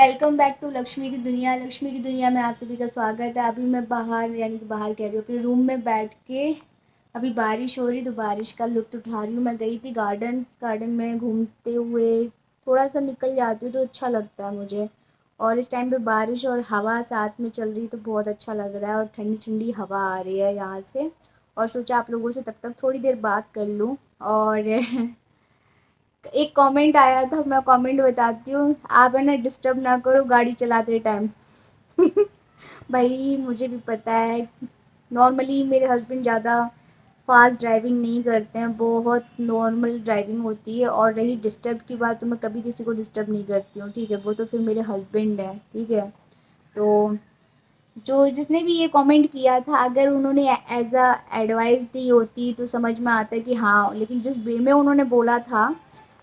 Welcome back to Lakshmi की दुनिया। लक्ष्मी की दुनिया में आप सभी का स्वागत है। अभी मैं बाहर यानी कि बाहर कह रही हूँ, अपने रूम में बैठ के अभी बारिश हो रही तो बारिश का लुत्फ़ उठा रही हूँ। मैं गई थी गार्डन में घूमते हुए, थोड़ा सा निकल जाती हूँ तो अच्छा लगता है मुझे। और इस टाइम पे बारिश और हवा साथ में चल रही तो बहुत अच्छा लग रहा है, और ठंडी ठंडी हवा आ रही है यहाँ से। और सोचा आप लोगों से तब तक थोड़ी देर बात कर लूँ। और एक कमेंट आया था, मैं कमेंट बताती हूँ। आप है ना डिस्टर्ब ना करो गाड़ी चलाते टाइम। भाई मुझे भी पता है, नॉर्मली मेरे हस्बैंड ज़्यादा फास्ट ड्राइविंग नहीं करते हैं, बहुत नॉर्मल ड्राइविंग होती है। और रही डिस्टर्ब की बात, तो मैं कभी किसी को डिस्टर्ब नहीं करती हूँ, ठीक है। वो तो फिर मेरे हस्बैंड हैं, ठीक है। तो जो जिसने भी ये कमेंट किया था, अगर उन्होंने एज अ एडवाइस दी होती तो समझ में आता है कि हाँ, लेकिन जिस वे में उन्होंने बोला था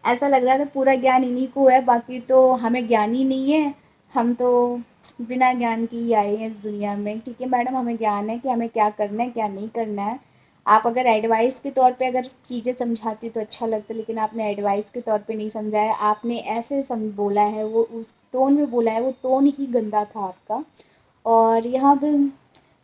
ऐसा लग रहा था पूरा ज्ञान इन्हीं को है, बाकी तो हमें ज्ञान ही नहीं है। हम तो बिना ज्ञान के ही आए हैं इस दुनिया में, ठीक है मैडम। हमें ज्ञान है कि हमें क्या करना है क्या नहीं करना है। आप अगर एडवाइस के तौर पे अगर चीज़ें समझाती तो अच्छा लगता, लेकिन आपने एडवाइस के तौर पे नहीं समझाया। आपने ऐसे बोला है, वो उस टोन में बोला है, वो टोन ही गंदा था आपका। और यहाँ पे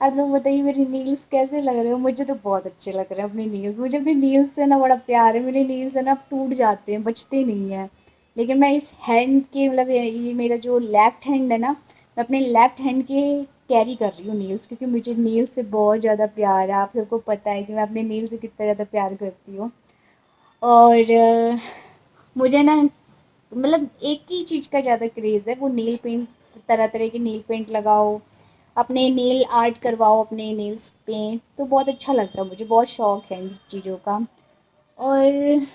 आप लोग बताइए मेरे नेल्स कैसे लग रहे हो। मुझे तो बहुत अच्छे लग रहे हैं अपने नेल्स। मुझे अपने नेल्स से ना बड़ा प्यार है। मेरे नेल्स है ना टूट जाते हैं, बचते नहीं हैं। लेकिन मैं इस हैंड के मतलब ये मेरा जो लेफ्ट हैंड है ना, मैं अपने लेफ्ट हैंड के कैरी कर रही हूँ नेल्स, क्योंकि मुझे नेल्स से बहुत ज़्यादा प्यार है। आप सबको पता है कि मैं अपने नेल्स से कितना ज़्यादा प्यार करती हूँ। और मुझे ना मतलब एक ही चीज़ का ज़्यादा क्रेज़ है, वो नेल पेंट। तरह तरह के नेल पेंट लगाओ, अपने नेल आर्ट करवाओ अपने नेल्स पे, तो बहुत अच्छा लगता है मुझे। बहुत शौक है इन चीज़ों का। और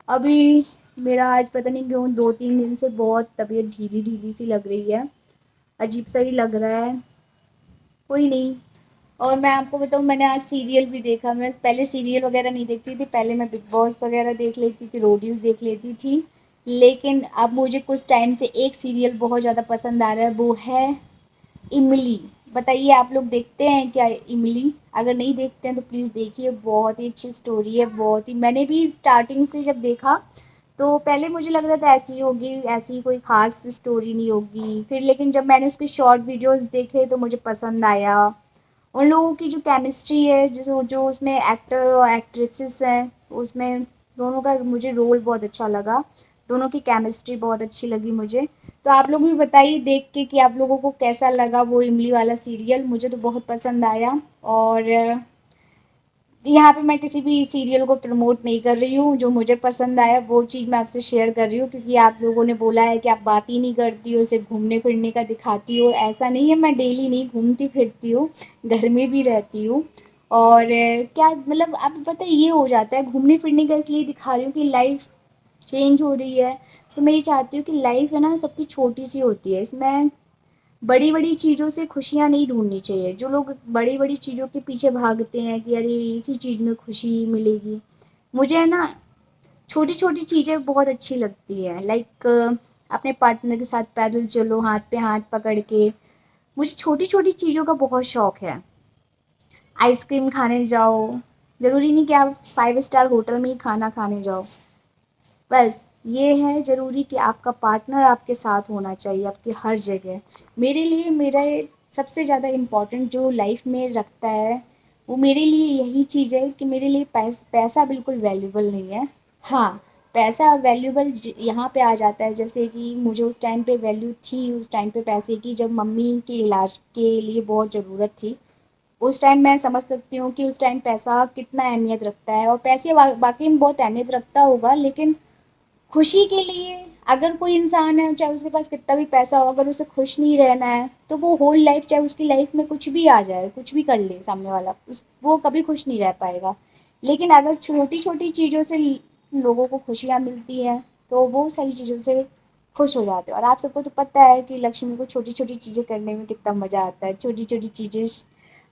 अभी मेरा आज पता नहीं क्यों 2-3 दिन से बहुत तबीयत ढीली ढीली सी लग रही है, अजीब सा ही लग रहा है। कोई नहीं। और मैं आपको बताऊँ, मैंने आज सीरियल भी देखा। मैं पहले सीरियल वगैरह नहीं देखती थी, पहले मैं बिग बॉस वगैरह देख लेती थी, रोडीज़ देख लेती थी। लेकिन अब मुझे कुछ टाइम से एक सीरियल बहुत ज़्यादा पसंद आ रहा है, वो है इमली। बताइए आप लोग देखते हैं क्या इमली? अगर नहीं देखते हैं तो प्लीज़ देखिए, बहुत ही अच्छी स्टोरी है। बहुत ही, मैंने भी स्टार्टिंग से जब देखा तो पहले मुझे लग रहा था ऐसी होगी, ऐसी कोई ख़ास स्टोरी नहीं होगी। फिर लेकिन जब मैंने उसके शॉर्ट वीडियोस देखे तो मुझे पसंद आया। उन लोगों की जो केमिस्ट्री है, जो जो उसमें एक्टर और एक्ट्रेसेस हैं, उसमें दोनों का मुझे रोल बहुत अच्छा लगा। दोनों की केमिस्ट्री बहुत अच्छी लगी मुझे। तो आप लोग भी बताइए देख के कि आप लोगों को कैसा लगा वो इमली वाला सीरियल। मुझे तो बहुत पसंद आया। और यहाँ पे मैं किसी भी सीरियल को प्रमोट नहीं कर रही हूँ, जो मुझे पसंद आया वो चीज़ मैं आपसे शेयर कर रही हूँ। क्योंकि आप लोगों ने बोला है कि आप बात ही नहीं करती हो, सिर्फ घूमने फिरने का दिखाती हो। ऐसा नहीं है, मैं डेली नहीं घूमती फिरती हूँ, घर में भी रहती हूँ। और क्या मतलब अब पता है ये हो जाता है, घूमने फिरने का इसलिए दिखा रही हूँ कि लाइफ चेंज हो रही है। तो मैं ये चाहती हूँ कि लाइफ है ना सबकी छोटी सी होती है, इसमें बड़ी बड़ी चीज़ों से खुशियाँ नहीं ढूंढनी चाहिए। जो लोग बड़ी बड़ी चीज़ों के पीछे भागते हैं कि अरे इसी चीज़ में खुशी मिलेगी, मुझे है ना छोटी छोटी चीज़ें बहुत अच्छी लगती है। लाइक अपने पार्टनर के साथ पैदल चलो हाथ पे हाथ पकड़ के। मुझे छोटी छोटी चीज़ों का बहुत शौक है। आइसक्रीम खाने जाओ, ज़रूरी नहीं कि आप 5 स्टार होटल में ही खाना खाने जाओ। बस ये है ज़रूरी कि आपका पार्टनर आपके साथ होना चाहिए आपकी हर जगह। मेरे लिए मेरा सबसे ज़्यादा इम्पोर्टेंट जो लाइफ में रखता है, वो मेरे लिए यही चीज़ है कि मेरे लिए पैसा बिल्कुल वैल्यूबल नहीं है। हाँ, पैसा वैल्यूबल यहाँ पे आ जाता है, जैसे कि मुझे उस टाइम पे वैल्यू थी उस टाइम पे पैसे की, जब मम्मी के इलाज के लिए बहुत ज़रूरत थी। उस टाइम मैं समझ सकती हूँ कि उस टाइम पैसा कितना अहमियत रखता है। और पैसे बाकी में बहुत अहमियत रखता होगा, लेकिन खुशी के लिए अगर कोई इंसान है, चाहे उसके पास कितना भी पैसा हो, अगर उसे खुश नहीं रहना है तो वो होल लाइफ, चाहे उसकी लाइफ में कुछ भी आ जाए, कुछ भी कर ले सामने वाला, वो कभी खुश नहीं रह पाएगा। लेकिन अगर छोटी छोटी चीज़ों से लोगों को खुशियाँ मिलती हैं तो वो सारी चीज़ों से खुश हो जाते हैं। और आप सबको तो पता है कि लक्ष्मी को छोटी छोटी चीज़ें करने में कितना मज़ा आता है। छोटी छोटी चीज़ें,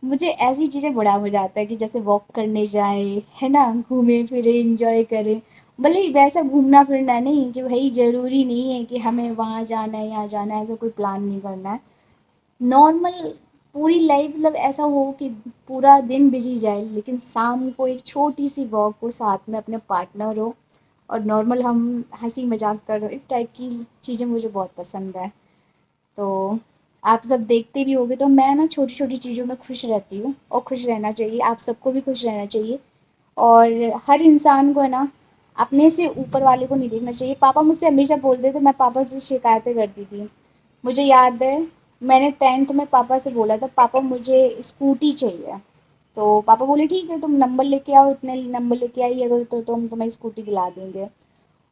मुझे ऐसी चीज़ें बड़ा मज़ा आता है कि जैसे वॉक करने जाए, है ना, घूमे फिरे इंजॉय करें। भले ही वैसा घूमना फिरना नहीं कि भाई ज़रूरी नहीं है कि हमें वहाँ जाना है यहाँ जाना है, ऐसा कोई प्लान नहीं करना है। नॉर्मल पूरी लाइफ मतलब ऐसा हो कि पूरा दिन बिजी जाए, लेकिन शाम को एक छोटी सी वॉक हो, साथ में अपने पार्टनर हो, और नॉर्मल हम हंसी मजाक करो, इस टाइप की चीज़ें मुझे बहुत पसंद है। तो आप सब देखते भी होंगे, तो मैं ना छोटी-छोटी चीज़ों में खुश रहती हूँ और खुश रहना चाहिए, आप सबको भी खुश रहना चाहिए। और हर इंसान को है ना, अपने से ऊपर वाले को नहीं देखना चाहिए। पापा मुझसे हमेशा बोलते थे, मैं पापा से शिकायतें करती थी। मुझे याद है, मैंने 10th में पापा से बोला था, पापा मुझे स्कूटी चाहिए। तो पापा बोले ठीक है, तुम नंबर लेके आओ, इतने नंबर लेके आई अगर तो हम तुम्हें स्कूटी दिला देंगे।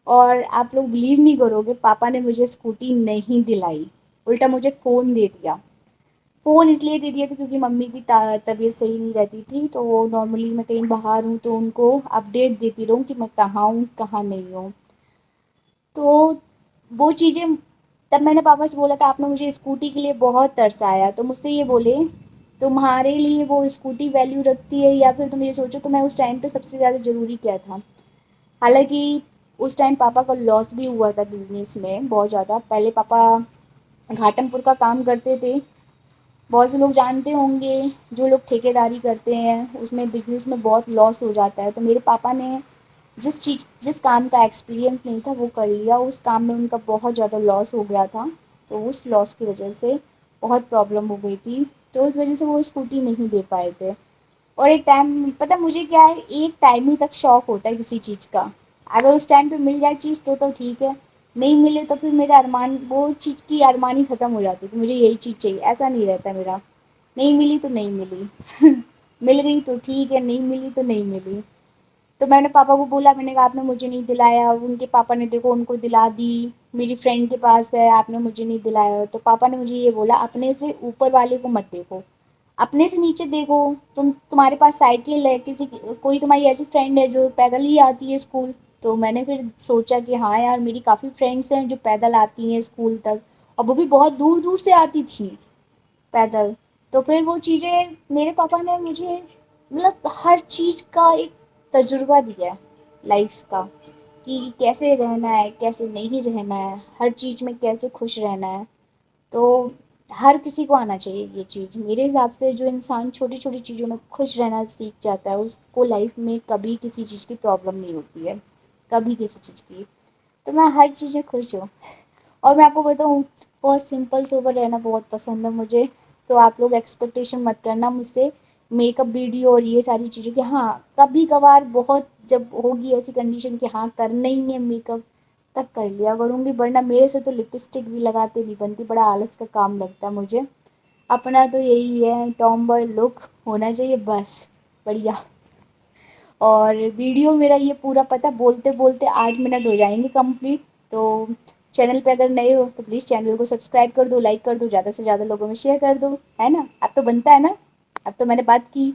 और आप लोग बिलीव नहीं करोगे, पापा ने मुझे स्कूटी नहीं दिलाई, उल्टा मुझे फ़ोन दे दिया। फ़ोन इसलिए दे दिया था क्योंकि मम्मी की तबीयत सही नहीं रहती थी, तो वो नॉर्मली मैं कहीं बाहर हूँ तो उनको अपडेट देती रहूँ कि मैं कहाँ हूँ कहाँ नहीं हूँ। तो वो चीज़ें, तब मैंने पापा से बोला था आपने मुझे स्कूटी के लिए बहुत तरसाया, तो मुझसे ये बोले तुम्हारे लिए वो स्कूटी वैल्यू रखती है या फिर तुम ये सोचो तुम्हें उस टाइम पे सबसे ज़्यादा ज़रूरी क्या था। हालांकि उस टाइम पापा का लॉस भी हुआ था बिजनेस में बहुत ज़्यादा। पहले पापा घाटमपुर का काम करते थे, बहुत से लोग जानते होंगे, जो लोग ठेकेदारी करते हैं उसमें बिजनेस में बहुत लॉस हो जाता है। तो मेरे पापा ने जिस काम का एक्सपीरियंस नहीं था वो कर लिया, उस काम में उनका बहुत ज़्यादा लॉस हो गया था। तो उस लॉस की वजह से बहुत प्रॉब्लम हो गई थी, तो उस वजह से वो स्कूटी नहीं दे पाए थे। और एक टाइम पता मुझे क्या है, एक टाइम ही तक शौक होता है किसी चीज़ का। अगर उस टाइम पे मिल जाए चीज़ तो ठीक है, नहीं मिले तो फिर मेरा अरमान, वो चीज़ की अरमानी ख़त्म हो जाती है कि मुझे यही चीज़ चाहिए, ऐसा नहीं रहता मेरा। नहीं मिली तो नहीं मिली मिल गई तो ठीक है, नहीं मिली तो नहीं मिली। तो मैंने पापा को बोला, मैंने कहा आपने मुझे नहीं दिलाया, उनके पापा ने देखो उनको दिला दी, मेरी फ्रेंड के पास है, आपने मुझे नहीं दिलाया। तो पापा ने मुझे ये बोला, अपने से ऊपर वाले को मत देखो, अपने से नीचे देखो। तुम्हारे पास साइकिल है, कोई तुम्हारी ऐसी फ्रेंड है जो पैदल ही आती है स्कूल। तो मैंने फिर सोचा कि हाँ यार, मेरी काफ़ी फ्रेंड्स हैं जो पैदल आती हैं स्कूल तक, और वो भी बहुत दूर दूर से आती थी पैदल। तो फिर वो चीज़ें मेरे पापा ने मुझे, मतलब हर चीज़ का एक तजुर्बा दिया है लाइफ का, कि कैसे रहना है कैसे नहीं रहना है, हर चीज़ में कैसे खुश रहना है। तो हर किसी को आना चाहिए ये चीज़ मेरे हिसाब से। जो इंसान छोटी छोटी चीज़ों में खुश रहना सीख जाता है उसको लाइफ में कभी किसी चीज़ की प्रॉब्लम नहीं होती है, कभी किसी चीज़ की। तो मैं हर चीज़ में खुश हूँ। और मैं आपको बताऊँ, बहुत सिंपल सोबर रहना बहुत पसंद है मुझे। तो आप लोग एक्सपेक्टेशन मत करना मुझसे मेकअप वीडियो और ये सारी चीज़ें, कि हाँ कभी कभार बहुत जब होगी ऐसी कंडीशन कि हाँ करना ही है मेकअप, तब कर लिया करूँगी, वरना मेरे से तो लिपस्टिक भी लगाते नहीं बनती, बड़ा आलस का काम लगता है मुझे। अपना तो यही है, टॉम बॉय लुक होना चाहिए बस, बढ़िया। और वीडियो मेरा ये पूरा पता, बोलते बोलते 8 मिनट हो जाएंगे कंप्लीट। तो चैनल पे अगर नए हो तो प्लीज़ चैनल को सब्सक्राइब कर दो, लाइक कर दो, ज़्यादा से ज़्यादा लोगों में शेयर कर दो, है ना। अब तो बनता है ना, अब तो मैंने बात की।